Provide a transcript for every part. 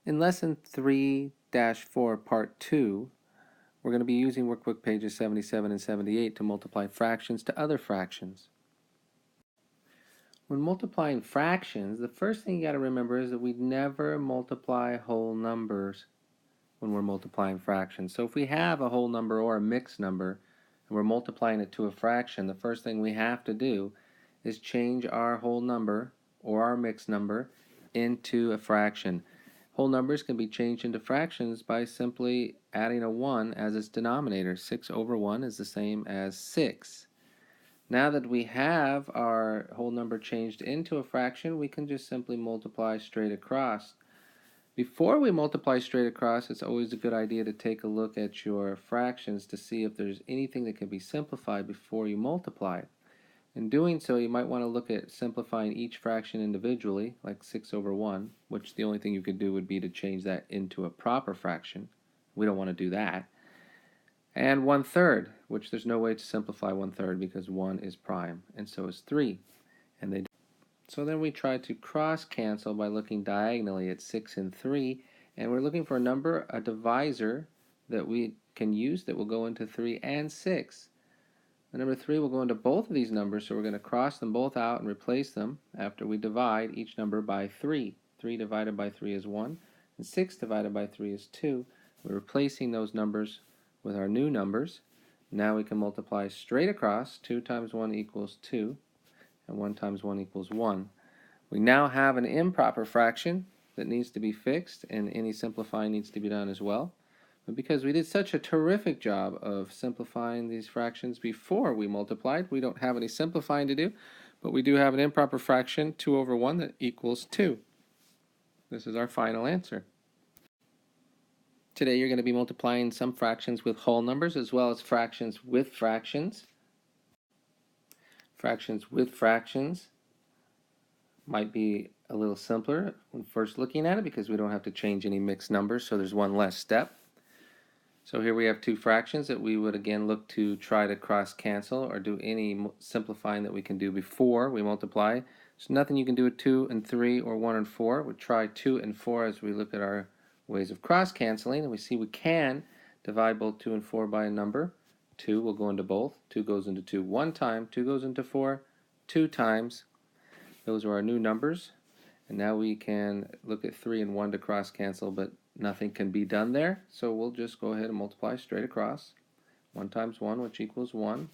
In Lesson 3-4, Part 2, we're going to be using workbook pages 77 and 78 to multiply fractions to other fractions. When multiplying fractions, the first thing you got to remember is that we never multiply whole numbers when we're multiplying fractions. So if we have a whole number or a mixed number and we're multiplying it to a fraction, the first thing we have to do is change our whole number or our mixed number into a fraction. Whole numbers can be changed into fractions by simply adding a 1 as its denominator. 6 over 1 is the same as 6. Now that we have our whole number changed into a fraction, we can just simply multiply straight across. Before we multiply straight across, it's always a good idea to take a look at your fractions to see if there's anything that can be simplified before you multiply. In doing so, you might want to look at simplifying each fraction individually, like 6 over 1, which the only thing you could do would be to change that into a proper fraction. We don't want to do that. And 1/3, which there's no way to simplify 1/3 because 1 is prime, and so is 3. So then we try to cross cancel by looking diagonally at 6 and 3, and we're looking for a number, a divisor that we can use that will go into 3 and 6. The number 3 will go into both of these numbers, so we're going to cross them both out and replace them after we divide each number by 3. 3 divided by 3 is 1, and 6 divided by 3 is 2. We're replacing those numbers with our new numbers. Now we can multiply straight across. 2 times 1 equals 2, and 1 times 1 equals 1. We now have an improper fraction that needs to be fixed, and any simplifying needs to be done as well. But because we did such a terrific job of simplifying these fractions before we multiplied, we don't have any simplifying to do, but we do have an improper fraction, 2 over 1, that equals 2. This is our final answer. Today you're going to be multiplying some fractions with whole numbers as well as fractions with fractions. Fractions with fractions might be a little simpler when first looking at it because we don't have to change any mixed numbers, so there's one less step. So here we have two fractions that we would again look to try to cross cancel or do any simplifying that we can do before we multiply. There's nothing you can do with 2 and 3 or 1 and 4. We'll try 2 and 4 as we look at our ways of cross canceling, and we see we can divide both 2 and 4 by a number. 2 will go into both. 2 goes into 2 one time. 2 goes into 4 two times. Those are our new numbers. And now we can look at 3 and 1 to cross cancel, but nothing can be done there. So we'll just go ahead and multiply straight across. 1 times 1, which equals 1.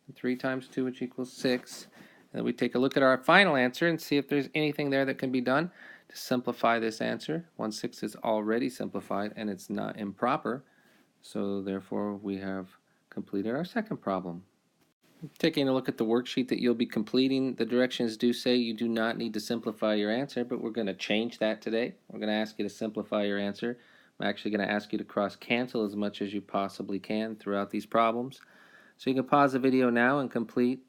And 3 times 2, which equals 6. And then we take a look at our final answer and see if there's anything there that can be done to simplify this answer. 1/6 is already simplified and it's not improper. So therefore we have completed our second problem. Taking a look at the worksheet that you'll be completing, the directions do say you do not need to simplify your answer, but we're going to change that today. We're going to ask you to simplify your answer. I'm actually going to ask you to cross cancel as much as you possibly can throughout these problems. So you can pause the video now and complete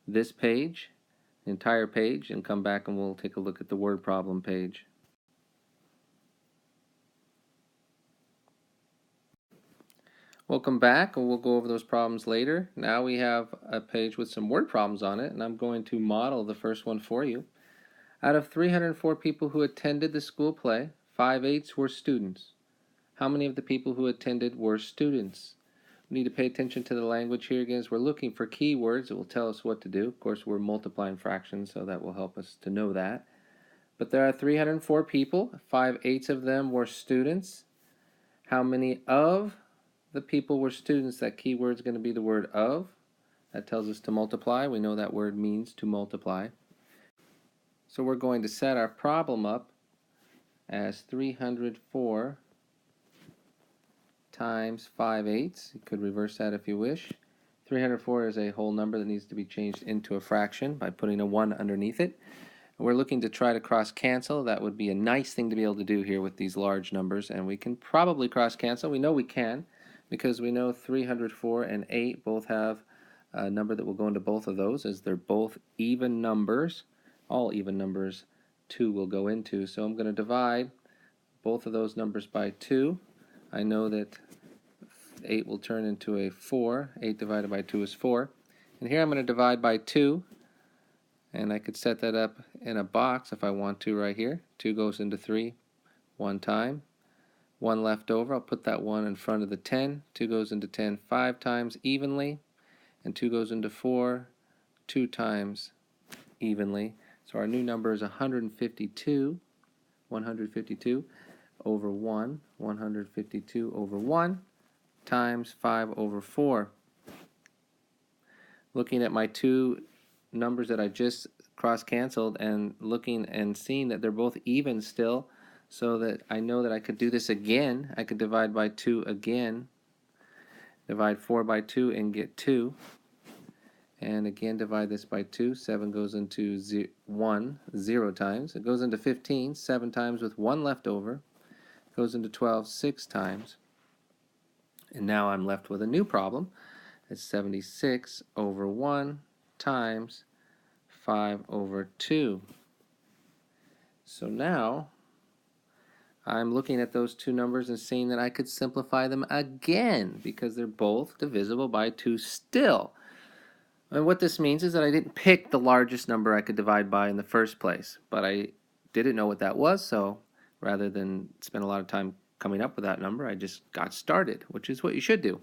this page, the entire page, and come back and we'll take a look at the word problem page. Welcome back, and we'll go over those problems later. Now we have a page with some word problems on it, and I'm going to model the first one for you. Out of 304 people who attended the school play, 5/8 were students. How many of the people who attended were students? We need to pay attention to the language here again as we're looking for keywords that will tell us what to do. Of course, we're multiplying fractions, so that will help us to know that. But there are 304 people. 5/8 of them were students. How many of the people were students? That keyword is going to be the word of. That tells us to multiply. We know that word means to multiply. So we're going to set our problem up as 304 times 5/8. You could reverse that if you wish. 304 is a whole number that needs to be changed into a fraction by putting a 1 underneath it. We're looking to try to cross cancel. That would be a nice thing to be able to do here with these large numbers, and we can probably cross cancel. We know we can because we know 304 and 8 both have a number that will go into both of those as they're both even numbers. All even numbers 2 will go into. So I'm going to divide both of those numbers by 2. I know that 8 will turn into a 4. 8 divided by 2 is 4. And here I'm going to divide by 2. And I could set that up in a box if I want to right here. 2 goes into 3 one time. 1 left over. I'll put that 1 in front of the 10. 2 goes into 10 5 times evenly, and 2 goes into 4 2 times evenly. So our new number is 152. 152 over 1. 152 over 1 times 5 over 4. Looking at my two numbers that I just cross-canceled and looking and seeing that they're both even still, so that I know that I could do this again. I could divide by 2 again, divide 4 by 2 and get 2, and again divide this by 2. 7 goes into 1 0 times. It goes into 15 7 times with 1 left over. It goes into 12 6 times. And now I'm left with a new problem. It's 76 over 1 times 5 over 2. So now I'm looking at those two numbers and seeing that I could simplify them again because they're both divisible by 2 still. And what this means is that I didn't pick the largest number I could divide by in the first place, but I didn't know what that was, so rather than spend a lot of time coming up with that number, I just got started, which is what you should do.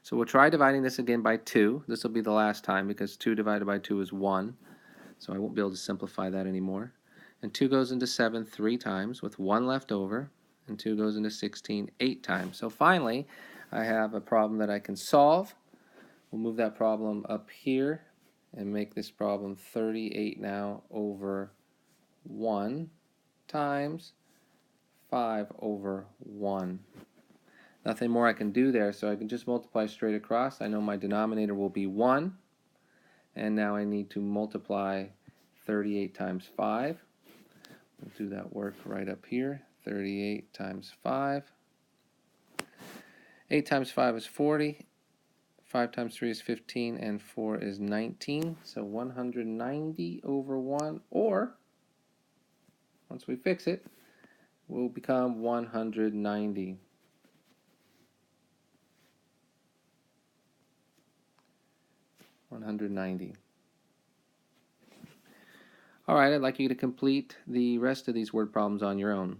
So we'll try dividing this again by 2. This will be the last time because 2 divided by 2 is 1. So I won't be able to simplify that anymore. And 2 goes into 7 3 times with 1 left over. And 2 goes into 16 8 times. So finally, I have a problem that I can solve. We'll move that problem up here and make this problem 38 now over 1 times 5 over 1. Nothing more I can do there, so I can just multiply straight across. I know my denominator will be 1, and now I need to multiply 38 times 5. We'll do that work right up here. 38 times 5. 8 times 5 is 40. 5 times 3 is 15, and 4 is 19. So 190 over 1, or, once we fix it, will become 190. 190. All right, I'd like you to complete the rest of these word problems on your own.